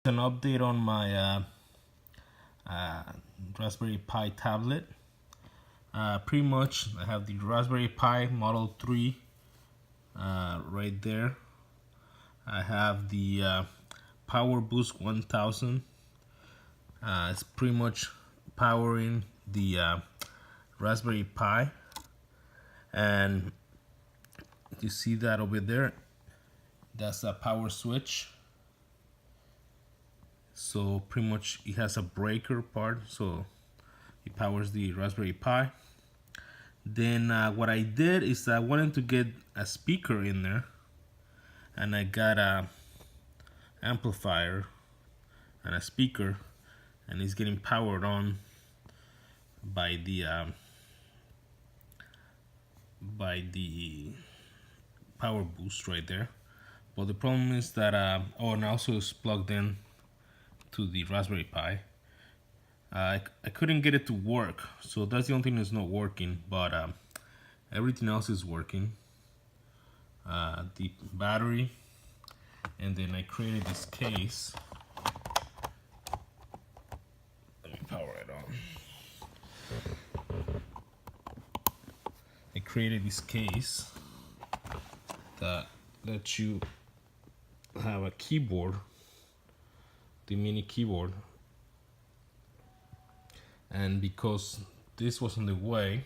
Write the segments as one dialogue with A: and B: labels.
A: An update on my Raspberry Pi tablet. Pretty much I have the Raspberry Pi Model 3 right there. I have the PowerBoost 1000. It's pretty much powering the Raspberry Pi, and you see that over there, that's a power switch. So pretty much it has a breaker part, so it powers the Raspberry Pi. Then what I did is I wanted to get a speaker in there, and I got a amplifier and a speaker, and it's getting powered on by the PowerBoost right there. But the problem is that oh, and also it's plugged in to the Raspberry Pi. I couldn't get it to work, so that's the only thing that's not working, but everything else is working. The battery, and then I created this case. Let me power it on. I created this case that lets you have a keyboard, the mini keyboard, and because this was in the way,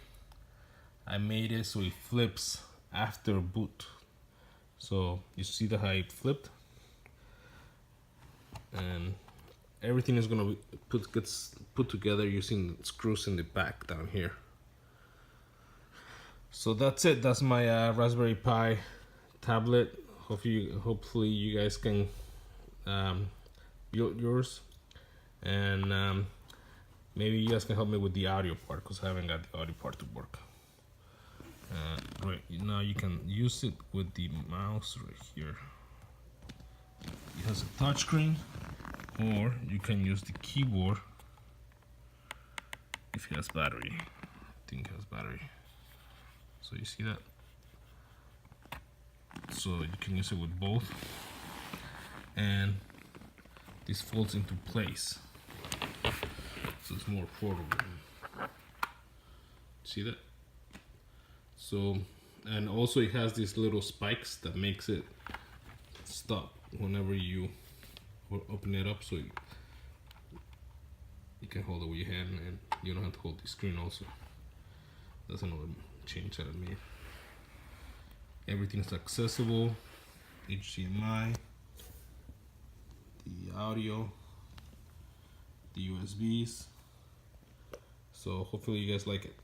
A: I made it so it flips after boot. So you see the how it flipped, and everything is gonna gets put together using screws in the back down here. So that's it. That's my Raspberry Pi tablet. Hopefully you guys can build yours, and maybe you guys can help me with the audio part, because I haven't got the audio part to work. Right now you can use it with the mouse right here. It has a touchscreen, or you can use the keyboard if it has battery. I think it has battery. So you see that? So you can use it with both, and this folds into place, so it's more portable. See that? So, and also it has these little spikes that makes it stop whenever you open it up, so you can hold it with your hand and you don't have to hold the screen also. That's another change that I made. Everything is accessible, HDMI, the audio, the USBs. So hopefully you guys like it.